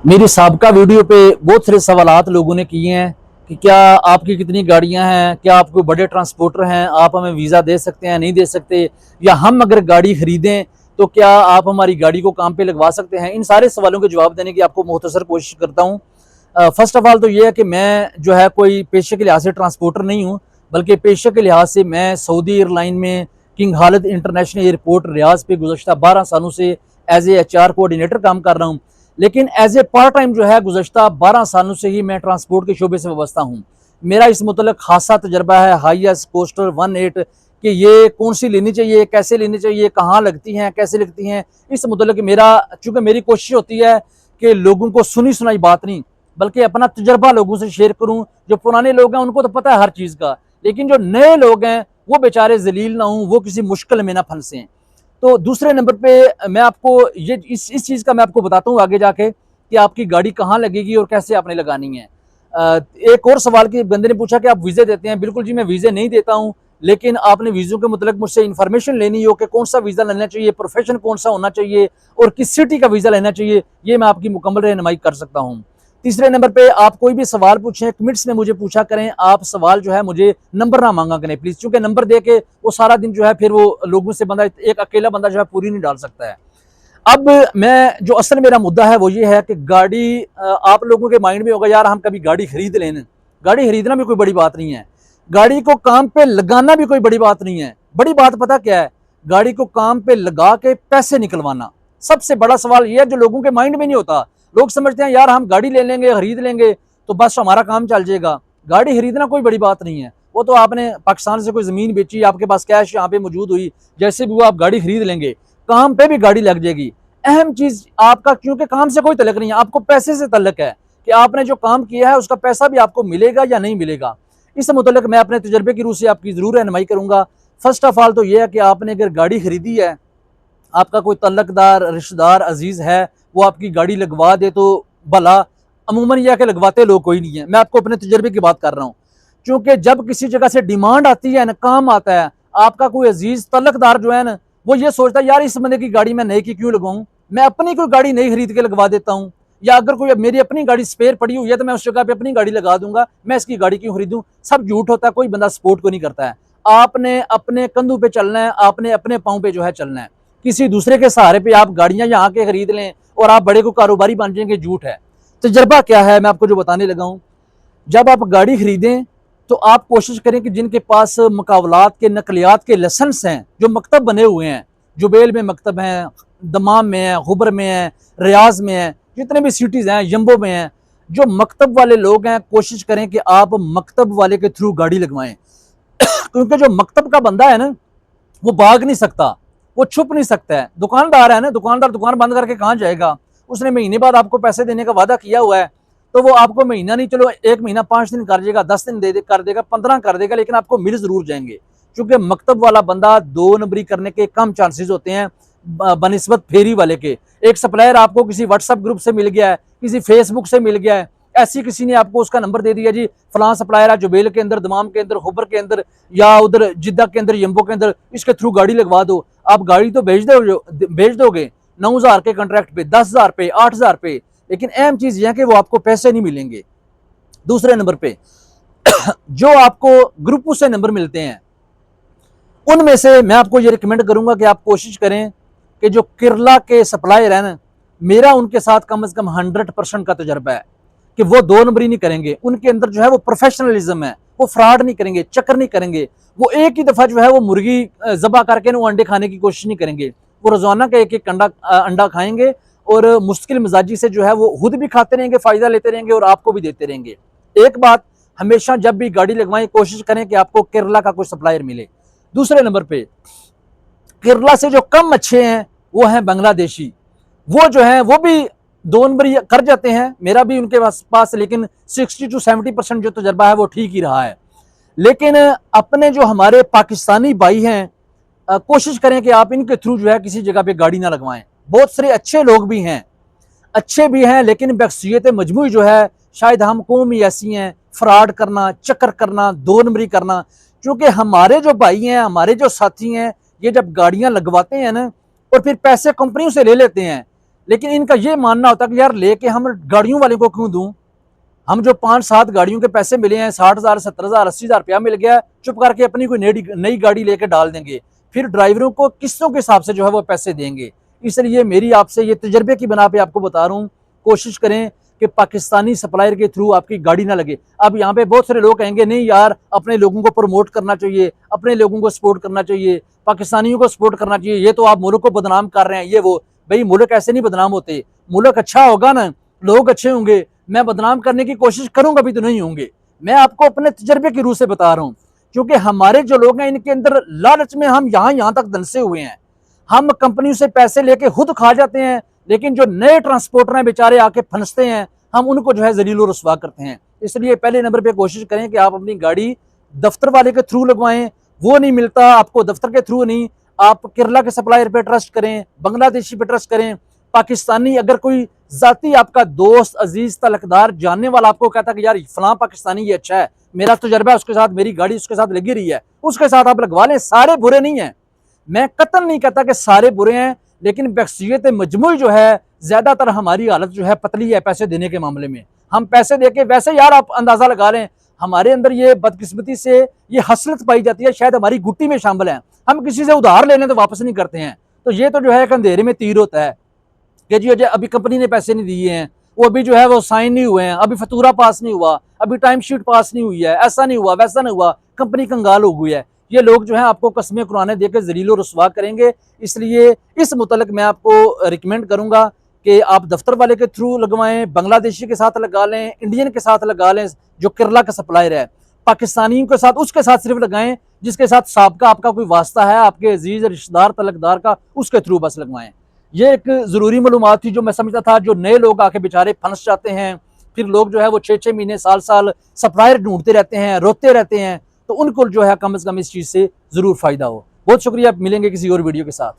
मेरी साबका वीडियो पे बहुत सारे सवालात लोगों ने किए हैं कि क्या आपकी कितनी गाड़ियां हैं, क्या आप कोई बड़े ट्रांसपोर्टर हैं, आप हमें वीज़ा दे सकते हैं, नहीं दे सकते, या हम अगर गाड़ी खरीदें तो क्या आप हमारी गाड़ी को काम पे लगवा सकते हैं। इन सारे सवालों के जवाब देने की आपको मुख्तसर कोशिश करता हूँ। फर्स्ट ऑफ ऑल तो ये है कि मैं जो है कोई पेशे के लिहाज से ट्रांसपोर्टर नहीं हूँ, बल्कि पेशे के लिहाज से मैं सऊदी एयरलाइन में किंग खालिद इंटरनेशनल एयरपोर्ट रियाज पे गुज़श्ता 12 सालों से एज ए HR कोऑर्डिनेटर काम कर रहा हूँ। लेकिन एज ए पार्ट टाइम जो है गुज़श्ता 12 सालों से ही मैं ट्रांसपोर्ट के शोबे से वाबस्ता हूँ। मेरा इस मतलब खासा तजर्बा है हाईएस्ट कोस्टर 18 कि ये कौन सी लेनी चाहिए, कैसे लेनी चाहिए, कहाँ लगती हैं, कैसे लगती हैं। इस मतलब मेरा, चूँकि मेरी कोशिश होती है कि लोगों को सुनी सुनाई बात नहीं, बल्कि अपना तजर्बा लोगों से शेयर करूँ। जो पुराने लोग हैं उनको तो पता है हर चीज़ का, लेकिन जो नए लोग हैं वो बेचारे जलील ना हों, वो किसी मुश्किल में ना फंसें। तो दूसरे नंबर पे मैं आपको ये इस चीज़ का मैं आपको बताता हूँ आगे जाके कि आपकी गाड़ी कहाँ लगेगी और कैसे आपने लगानी है। एक और सवाल कि बंदे ने पूछा कि आप वीज़े देते हैं। बिल्कुल जी, मैं वीज़े नहीं देता हूँ, लेकिन आपने वीज़ों के मतलब मुझसे इन्फॉर्मेशन लेनी हो कि कौन सा वीज़ा लेना चाहिए, प्रोफेशन कौन सा होना चाहिए और किस सिटी का वीज़ा लेना चाहिए, ये मैं आपकी मुकम्मल रहनुमाई कर सकता हूँ। तीसरे नंबर पे आप कोई भी सवाल पूछें, कमेंट्स में मुझे पूछा करें। आप सवाल जो है मुझे नंबर ना मांगा करें प्लीज़, क्योंकि नंबर दे के वो सारा दिन जो है फिर वो लोगों से बंदा, एक अकेला बंदा जो है पूरी नहीं डाल सकता है। अब मैं जो असल मेरा मुद्दा है वो ये है कि गाड़ी, आप लोगों के माइंड में होगा यार हम कभी गाड़ी खरीद लें। गाड़ी खरीदना भी कोई बड़ी बात नहीं है, गाड़ी को काम पे लगाना भी कोई बड़ी बात नहीं है। बड़ी बात पता क्या है? गाड़ी को काम पे लगा के पैसे निकलवाना सबसे बड़ा सवाल ये है, जो लोगों के माइंड में नहीं होता। लोग समझते हैं यार हम गाड़ी ले लेंगे, खरीद लेंगे तो बस हमारा काम चल जाएगा। गाड़ी खरीदना कोई बड़ी बात नहीं है। वो तो आपने पाकिस्तान से कोई ज़मीन बेची, आपके पास कैश यहाँ पे मौजूद हुई, जैसे भी वो आप गाड़ी खरीद लेंगे, काम पे भी गाड़ी लग जाएगी। अहम चीज़ आपका, क्योंकि काम से कोई तल्लक नहीं है, आपको पैसे से तल्लक है कि आपने जो काम किया है उसका पैसा भी आपको मिलेगा या नहीं मिलेगा। इस मुतल्लिक मैं अपने तजर्बे की रूह से आपकी ज़रूर रहनुमाई करूँगा। फर्स्ट ऑफ ऑल तो यह है कि आपने अगर गाड़ी खरीदी है, आपका कोई तल्लकदार रिश्तेदार अजीज़ है, वो आपकी गाड़ी लगवा दे तो भला। अमूमन यह कि लगवाते लोग कोई नहीं है, मैं आपको अपने तजर्बे की बात कर रहा हूँ। क्योंकि जब किसी जगह से डिमांड आती है ना, काम आता है, आपका कोई अजीज़ तल्लकदार जो है ना, वो ये सोचता है यार इस बंदे की गाड़ी मैं नई की क्यों लगवाऊँ, मैं अपनी कोई गाड़ी नई खरीद के लगवा देता हूँ। या अगर कोई मेरी अपनी गाड़ी स्पेयर पड़ी हुई है तो मैं उस जगह पे अपनी गाड़ी लगा दूंगा, मैं इसकी गाड़ी क्यों खरीदूं। सब झूठ होता है, कोई बंदा सपोर्ट को नहीं करता है। आपने अपने कंधों पे चलना है, आपने अपने पाँव पे जो है चलना है। किसी दूसरे के सहारे पे आप गाड़ियां यहाँ के खरीद लें और आप बड़े को कारोबारी बन जाएंगे, झूठ है। तजर्बा क्या है मैं आपको जो बताने लगा हूँ। जब आप गाड़ी खरीदें तो आप कोशिश करें कि जिनके पास मुकावलात के, नकलियात के लाइसेंस हैं, जो मकतब बने हुए हैं, जुबेल में मकतब हैं, दमाम में है, खुबर में है, रियाज में है, जितने भी सिटीज़ हैं, यम्बो में हैं, जो मकतब वाले लोग हैं, कोशिश करें कि आप मकतब वाले के थ्रू गाड़ी लगवाएं। क्योंकि जो मकतब का बंदा है ना, वो भाग नहीं सकता, वो छुप नहीं सकता है। दुकानदार है ना, दुकानदार दुकान बंद करके कहाँ जाएगा? उसने महीने बाद आपको पैसे देने का वादा किया हुआ है, तो वो आपको महीना नहीं, चलो 1 महीना 5 दिन कर देगा, 10 दिन कर देगा, 15 कर देगा, लेकिन आपको मिल जरूर जाएंगे। क्योंकि मकतब वाला बंदा 2 नंबरी करने के कम चांसेस होते हैं बनिस्बत फेरी वाले के। एक सप्लायर आपको किसी व्हाट्सएप ग्रुप से मिल गया है, किसी फेसबुक से मिल गया है, ऐसी किसी ने आपको उसका नंबर दे दिया, जी फलां सप्लायर है जुबेल के अंदर, दमाम के अंदर, खुबर के अंदर, या उधर जिद्दा के अंदर, यम्बो के अंदर, इसके थ्रू गाड़ी लगवा दो। आप गाड़ी तो भेज दोगे 9,000 के कॉन्ट्रैक्ट पे, 10,000 पे, 8,000 पे, लेकिन अहम चीज यह है कि वो आपको पैसे नहीं मिलेंगे। दूसरे नंबर पे जो आपको ग्रुपों से नंबर मिलते हैं, उनमें से मैं आपको ये रिकमेंड करूंगा कि आप कोशिश करें कि जो केरला के सप्लायर हैं ना, मेरा उनके साथ कम से कम 100% का तजर्बा है कि वो 2 नंबरी नहीं करेंगे। उनके अंदर जो है वो प्रोफेशनलिज्म है, वो फ्रॉड नहीं करेंगे, चक्कर नहीं करेंगे। वो एक ही दफा जो है वो मुर्गी जबा करके वो अंडे खाने की कोशिश नहीं करेंगे। वो रोजाना का एक एक अंडा खाएंगे और मुश्किल मिजाजी से जो है वो खुद भी खाते रहेंगे, फायदा लेते रहेंगे और आपको भी देते रहेंगे। एक बात, हमेशा जब भी गाड़ी लगवाएं कोशिश करें कि आपको केरला का कोई सप्लायर मिले। दूसरे नंबर पे केरला से जो कम अच्छे हैं वो हैं बांग्लादेशी। वो जो है वो भी 2 नंबर कर जाते हैं, मेरा भी उनके पास लेकिन 60 to 70% जो तजर्बा है वो ठीक ही रहा है। लेकिन अपने जो हमारे पाकिस्तानी भाई हैं, कोशिश करें कि आप इनके थ्रू जो है किसी जगह पे गाड़ी ना लगवाएं। बहुत सारे अच्छे लोग भी हैं, अच्छे भी हैं, लेकिन बख्सियत मजमूई जो है, शायद हम कौम ही ऐसी हैं, फ्रॉड करना, चक्कर करना, 2 नंबरी करना। क्योंकि हमारे जो भाई हैं, हमारे जो साथी हैं, ये जब गाड़ियां लगवाते हैं ना और फिर पैसे कंपनियों से ले लेते हैं, लेकिन इनका ये मानना होता है कि यार लेके हम गाड़ियों वाले को क्यों दूं, हम जो 5-7 गाड़ियों के पैसे मिले हैं, 60,000, 70,000, 80,000 रुपया मिल गया, चुप करके अपनी कोई नई गाड़ी लेके डाल देंगे, फिर ड्राइवरों को किस्तों के हिसाब से जो है वो पैसे देंगे। इसलिए मेरी आपसे ये तजर्बे की बना पे आपको बता रहा हूँ, कोशिश करें कि पाकिस्तानी सप्लायर के थ्रू आपकी गाड़ी ना लगे। अब यहाँ पे बहुत सारे लोग कहेंगे नहीं यार, अपने लोगों को प्रमोट करना चाहिए, अपने लोगों को सपोर्ट करना चाहिए, पाकिस्तानियों को सपोर्ट करना चाहिए, ये तो आप मुल्क को बदनाम कर रहे हैं, ये वो। भाई मुल्क ऐसे नहीं बदनाम होते, मुल्क अच्छा होगा ना, लोग अच्छे होंगे, मैं बदनाम करने की कोशिश करूंगा भी तो नहीं होंगे। मैं आपको अपने तजर्बे की रूह से बता रहा हूं, क्योंकि हमारे जो लोग हैं इनके अंदर लालच में हम यहां तक धंसे हुए हैं, हम कंपनियों से पैसे लेके खुद खा जाते हैं, लेकिन जो नए ट्रांसपोर्टर हैं बेचारे आके फंसते हैं, हम उनको जो है जलील और रुसवा करते हैं। इसलिए पहले नंबर पे कोशिश करें कि आप अपनी गाड़ी दफ्तर वाले के थ्रू लगवाएं, वो नहीं मिलता आपको दफ्तर के थ्रू नहीं, आप केरला के सप्लायर पे ट्रस्ट करें, बांग्लादेशी पे ट्रस्ट करें, पाकिस्तानी अगर कोई जाती आपका दोस्त अजीज तलकदार जानने वाला आपको कहता है कि यार फलां पाकिस्तानी ये अच्छा है, मेरा तजर्बा है उसके साथ, मेरी गाड़ी उसके साथ लगी रही है, उसके साथ आप लगवा लें, सारे बुरे नहीं है। मैं कतन नहीं कहता कि सारे बुरे हैं, लेकिन बख्शियत मजमूई जो है, ज्यादातर हमारी हालत जो है पतली है पैसे देने के मामले में। हम पैसे देके वैसे यार आप अंदाजा लगा लें, हमारे अंदर ये बदकिस्मती से ये हसरत पाई जाती है, शायद हमारी गुट्टी में शामिल है, हम किसी से उधार लेने तो वापस नहीं करते हैं। तो ये तो जो है एक अंधेरे में तीर होता है कि जी अभी कंपनी ने पैसे नहीं दिए हैं, वो अभी जो है वो साइन नहीं हुए हैं, अभी फतूरा पास नहीं हुआ, अभी टाइम शीट पास नहीं हुई है, ऐसा नहीं हुआ, वैसा नहीं हुआ, कंपनी कंगाल हो गई है। ये लोग जो है आपको कस्में कुराने देकर जलील और रुसवा करेंगे। इसलिए इस मुतल्लिक मैं आपको रिकमेंड करूंगा कि आप दफ्तर वाले के थ्रू लगवाएं, बांग्लादेशी के साथ लगा लें, इंडियन के साथ लगा लें जो केरला का सप्लायर है, पाकिस्तानियों के साथ उसके साथ सिर्फ लगाएं जिसके साथ साबका आपका कोई वास्ता है, आपके अजीज रिश्तेदार तलकदार का, उसके थ्रू बस लगवाएं। ये एक ज़रूरी मालूमात थी जो मैं समझता था। जो नए लोग आके बेचारे फंस जाते हैं, फिर लोग जो है वो 6-6 महीने साल सप्लायर ढूंढते रहते हैं, रोते रहते हैं, तो उनको जो है कम से कम इस चीज़ से ज़रूर फ़ायदा हो। बहुत शुक्रिया, मिलेंगे किसी और वीडियो के साथ।